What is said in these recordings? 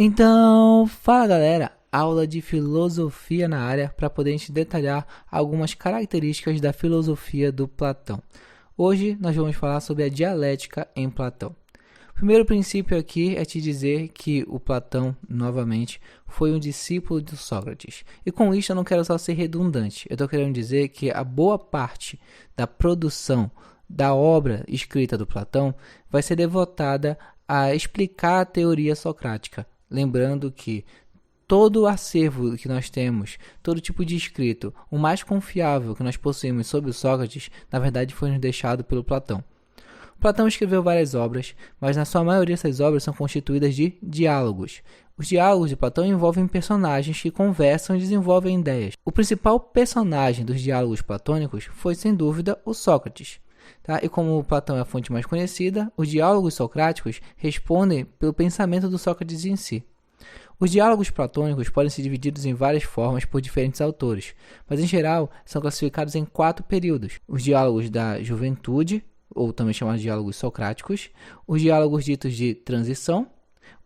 Então, fala galera, aula de filosofia na área para poder a gente detalhar algumas características da filosofia do Platão. Hoje nós vamos falar sobre a dialética em Platão. O primeiro princípio aqui é te dizer que o Platão, novamente, foi um discípulo de Sócrates. E com isso eu não quero só ser redundante, eu estou querendo dizer que a boa parte da produção da obra escrita do Platão vai ser devotada a explicar a teoria socrática. Lembrando que todo o acervo que nós temos, todo tipo de escrito, o mais confiável que nós possuímos sobre o Sócrates, na verdade foi nos deixado pelo Platão. Platão escreveu várias obras, mas na sua maioria essas obras são constituídas de diálogos. Os diálogos de Platão envolvem personagens que conversam e desenvolvem ideias. O principal personagem dos diálogos platônicos foi, sem dúvida, o Sócrates. Tá? E como Platão é a fonte mais conhecida, os diálogos socráticos respondem pelo pensamento do Sócrates em si. Os diálogos platônicos podem ser divididos em várias formas por diferentes autores, mas em geral são classificados em 4 períodos: os diálogos da juventude, ou também chamados de diálogos socráticos, os diálogos ditos de transição,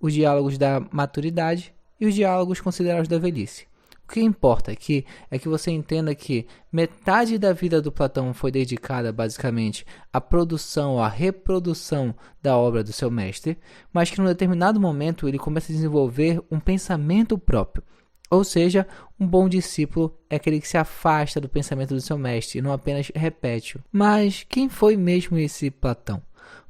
os diálogos da maturidade e os diálogos considerados da velhice. O que importa aqui é que você entenda que metade da vida do Platão foi dedicada basicamente à produção, à reprodução da obra do seu mestre, mas que num determinado momento ele começa a desenvolver um pensamento próprio. Ou seja, um bom discípulo é aquele que se afasta do pensamento do seu mestre e não apenas repete-o. Mas quem foi mesmo esse Platão?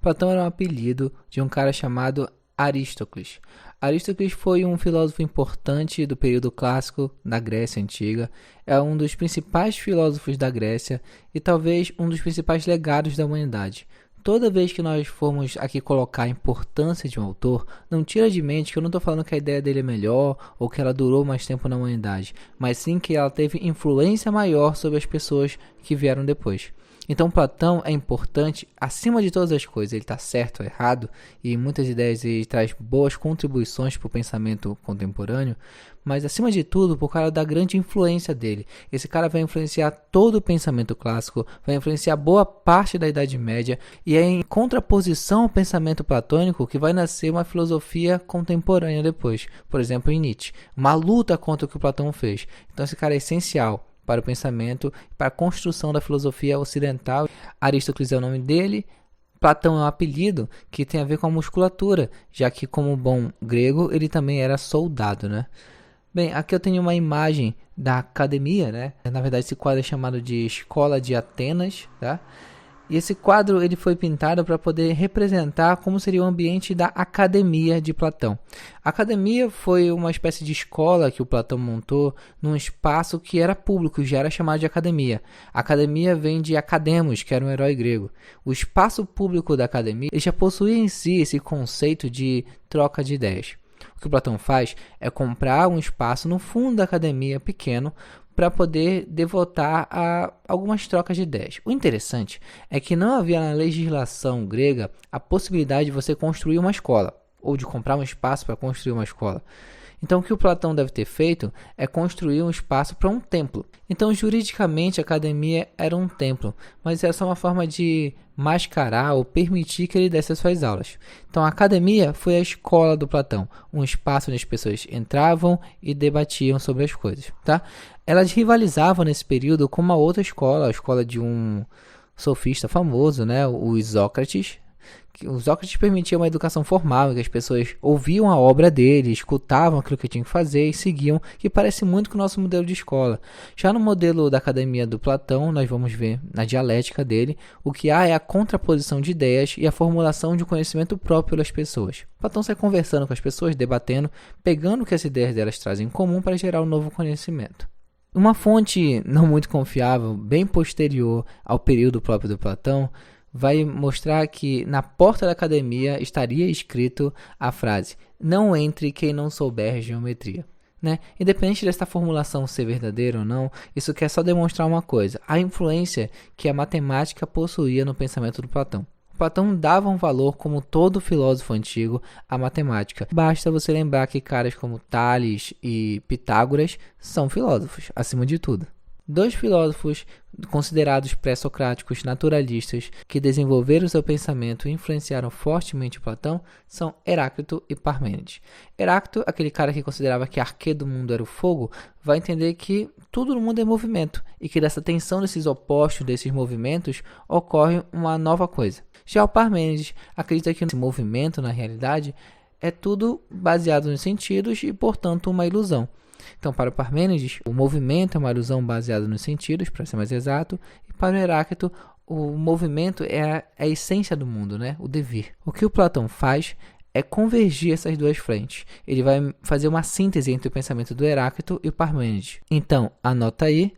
Platão era um apelido de um cara chamado Aristócles. Aristócles foi um filósofo importante do período clássico da Grécia Antiga, é um dos principais filósofos da Grécia e talvez um dos principais legados da humanidade. Toda vez que nós formos aqui colocar a importância de um autor, não tira de mente que eu não estou falando que a ideia dele é melhor ou que ela durou mais tempo na humanidade, mas sim que ela teve influência maior sobre as pessoas que vieram depois. Então Platão é importante acima de todas as coisas. Ele está certo ou errado e muitas ideias ele traz boas contribuições para o pensamento contemporâneo, mas acima de tudo por causa da grande influência dele. Esse cara vai influenciar todo o pensamento clássico, vai influenciar boa parte da Idade Média e é em contraposição ao pensamento platônico que vai nascer uma filosofia contemporânea depois. Por exemplo, em Nietzsche, uma luta contra o que o Platão fez. Então esse cara é essencial para o pensamento, para a construção da filosofia ocidental. Aristóteles é o nome dele, Platão é um apelido que tem a ver com a musculatura, já que como bom grego ele também era soldado, né? Bem, aqui eu tenho uma imagem da academia, né? Na verdade esse quadro é chamado de Escola de Atenas, tá? E esse quadro ele foi pintado para poder representar como seria o ambiente da academia de Platão. A academia foi uma espécie de escola que o Platão montou num espaço que era público, já era chamado de academia. A academia vem de Academos, que era um herói grego. O espaço público da academia ele já possuía em si esse conceito de troca de ideias. O que o Platão faz é comprar um espaço no fundo da academia pequeno para poder devotar a algumas trocas de ideias. O interessante é que não havia na legislação grega a possibilidade de você construir uma escola, ou de comprar um espaço para construir uma escola. Então o que o Platão deve ter feito é construir um espaço para um templo. Então juridicamente a academia era um templo, mas era só uma forma de mascarar ou permitir que ele desse as suas aulas. Então a academia foi a escola do Platão, um espaço onde as pessoas entravam e debatiam sobre as coisas, tá? Elas rivalizavam nesse período com uma outra escola, a escola de um sofista famoso, né, o Sócrates. O Sócrates permitia uma educação formal, em que as pessoas ouviam a obra dele, escutavam aquilo que tinham que fazer e seguiam, que parece muito com o nosso modelo de escola. Já no modelo da academia do Platão, nós vamos ver na dialética dele, o que há é a contraposição de ideias e a formulação de um conhecimento próprio pelas pessoas. Platão sai conversando com as pessoas, debatendo, pegando o que as ideias delas trazem em comum para gerar um novo conhecimento. Uma fonte não muito confiável, bem posterior ao período próprio do Platão, vai mostrar que na porta da academia estaria escrito a frase: não entre quem não souber geometria. Né? Independente dessa formulação ser verdadeira ou não, isso quer só demonstrar uma coisa: a influência que a matemática possuía no pensamento do Platão. Platão dava um valor, como todo filósofo antigo, à matemática. Basta você lembrar que caras como Tales e Pitágoras são filósofos, acima de tudo. Dois filósofos considerados pré-socráticos naturalistas que desenvolveram seu pensamento e influenciaram fortemente Platão são Heráclito e Parmênides. Heráclito, aquele cara que considerava que a arquê do mundo era o fogo, vai entender que tudo no mundo é movimento e que dessa tensão desses opostos, desses movimentos, ocorre uma nova coisa. Já o Parmênides acredita que esse movimento, na realidade, é tudo baseado nos sentidos e, portanto, uma ilusão. Então, para o Parmênides, o movimento é uma ilusão baseada nos sentidos, para ser mais exato, e para o Heráclito, o movimento é a essência do mundo, né? O devir. O que o Platão faz é convergir essas duas frentes. Ele vai fazer uma síntese entre o pensamento do Heráclito e o Parmênides. Então, anota aí,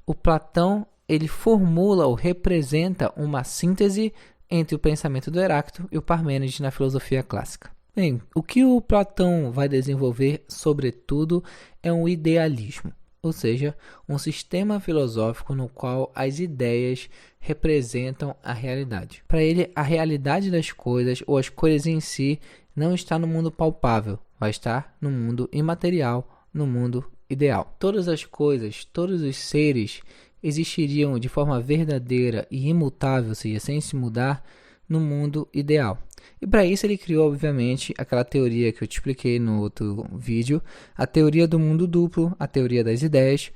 o Platão ele formula ou representa uma síntese entre o pensamento do Heráclito e o Parmênides na filosofia clássica. Bem, o que o Platão vai desenvolver, sobretudo, é um idealismo, ou seja, um sistema filosófico no qual as ideias representam a realidade. Para ele, a realidade das coisas ou as coisas em si não está no mundo palpável, vai estar no mundo imaterial, no mundo ideal. Todas as coisas, todos os seres existiriam de forma verdadeira e imutável, ou seja, sem se mudar, no mundo ideal. E para isso ele criou, obviamente, aquela teoria que eu te expliquei no outro vídeo, a teoria do mundo duplo, a teoria das ideias,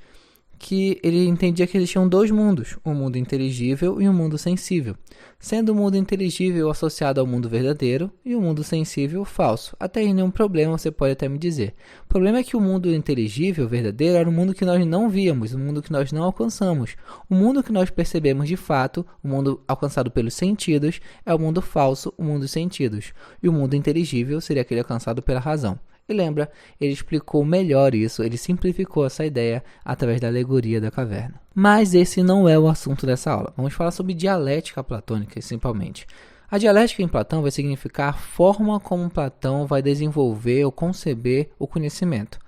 que ele entendia que existiam dois mundos, um mundo inteligível e um mundo sensível, sendo o mundo inteligível associado ao mundo verdadeiro e o mundo sensível falso. Até aí nenhum problema, você pode até me dizer. O problema é que o mundo inteligível, verdadeiro, era o mundo que nós não víamos, o mundo que nós não alcançamos. O mundo que nós percebemos de fato, o mundo alcançado pelos sentidos, é o mundo falso, o mundo dos sentidos. E o mundo inteligível seria aquele alcançado pela razão. E lembra, ele explicou melhor isso, ele simplificou essa ideia através da alegoria da caverna. Mas esse não é o assunto dessa aula. Vamos falar sobre dialética platônica, principalmente. A dialética em Platão vai significar a forma como Platão vai desenvolver ou conceber o conhecimento.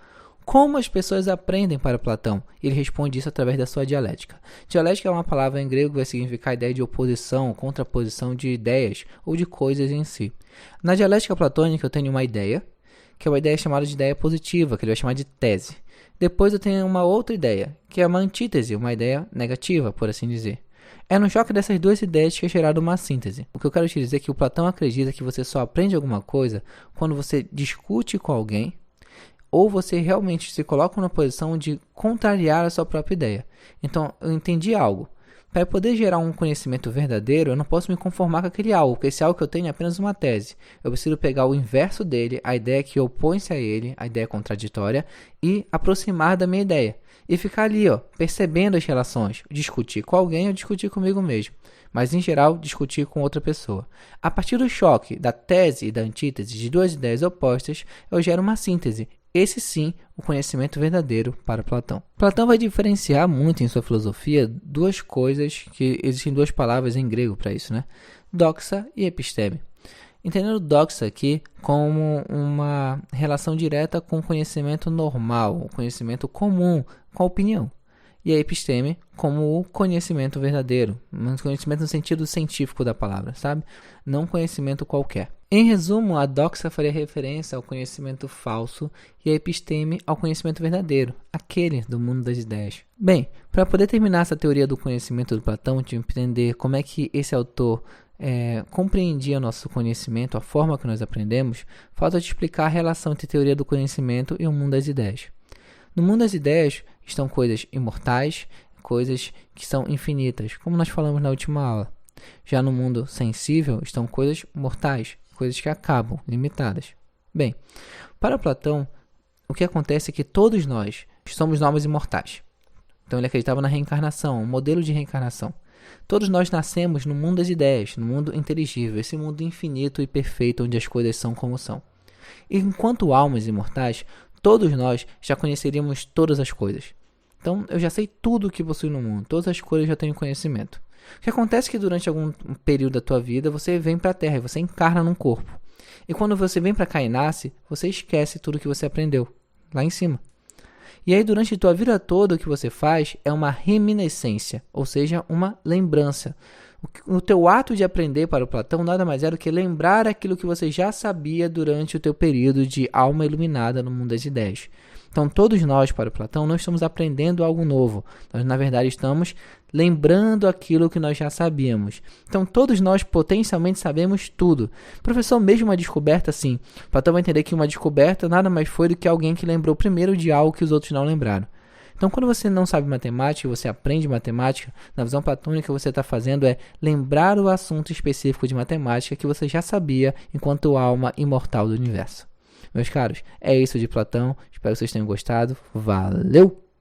Como as pessoas aprendem para Platão? Ele responde isso através da sua dialética. Dialética é uma palavra em grego que vai significar a ideia de oposição, contraposição de ideias ou de coisas em si. Na dialética platônica eu tenho uma ideia, que é uma ideia chamada de ideia positiva, que ele vai chamar de tese. Depois eu tenho uma outra ideia, que é uma antítese, uma ideia negativa, por assim dizer. É no choque dessas duas ideias que é gerada uma síntese. O que eu quero te dizer é que o Platão acredita que você só aprende alguma coisa quando você discute com alguém ou você realmente se coloca numa posição de contrariar a sua própria ideia. Então, eu entendi algo. Para poder gerar um conhecimento verdadeiro, eu não posso me conformar com aquele algo, porque esse algo que eu tenho é apenas uma tese. Eu preciso pegar o inverso dele, a ideia que opõe-se a ele, a ideia contraditória, e aproximar da minha ideia. E ficar ali, percebendo as relações. Discutir com alguém ou discutir comigo mesmo. Mas, em geral, discutir com outra pessoa. A partir do choque da tese e da antítese de duas ideias opostas, eu gero uma síntese. Esse sim, o conhecimento verdadeiro para Platão. Platão vai diferenciar muito em sua filosofia duas coisas, que existem duas palavras em grego para isso, né? Doxa e episteme. Entendendo doxa aqui como uma relação direta com o conhecimento normal, o conhecimento comum, com a opinião. E a episteme como o conhecimento verdadeiro, um conhecimento no sentido científico da palavra, sabe? Não conhecimento qualquer. Em resumo, a doxa faria referência ao conhecimento falso e a episteme ao conhecimento verdadeiro, aquele do mundo das ideias. Bem, para poder terminar essa teoria do conhecimento do Platão, de entender como é que esse autor compreendia nosso conhecimento, a forma que nós aprendemos, falta te explicar a relação entre a teoria do conhecimento e o mundo das ideias. No mundo das ideias estão coisas imortais, coisas que são infinitas, como nós falamos na última aula. Já no mundo sensível estão coisas mortais, coisas que acabam, limitadas. Bem, para Platão, o que acontece é que todos nós somos almas imortais. Então ele acreditava na reencarnação, um modelo de reencarnação. Todos nós nascemos no mundo das ideias, no mundo inteligível, esse mundo infinito e perfeito onde as coisas são como são. E enquanto almas imortais, todos nós já conheceríamos todas as coisas. Então, eu já sei tudo o que possui no mundo. Todas as coisas eu já tenho conhecimento. O que acontece é que durante algum período da tua vida, você vem para a Terra e você encarna num corpo. E quando você vem para cá e nasce, você esquece tudo que você aprendeu lá em cima. E aí, durante a tua vida toda, o que você faz é uma reminiscência, ou seja, uma lembrança. O teu ato de aprender para o Platão nada mais é do que lembrar aquilo que você já sabia durante o teu período de alma iluminada no mundo das ideias. Então, todos nós, para o Platão, não estamos aprendendo algo novo. Nós, na verdade, estamos lembrando aquilo que nós já sabíamos. Então, todos nós potencialmente sabemos tudo. Professor, mesmo uma descoberta, assim, Platão vai entender que uma descoberta nada mais foi do que alguém que lembrou primeiro de algo que os outros não lembraram. Então, quando você não sabe matemática, você aprende matemática, na visão platônica, o que você está fazendo é lembrar o assunto específico de matemática que você já sabia enquanto alma imortal do universo. Meus caros, é isso de Platão. Espero que vocês tenham gostado. Valeu!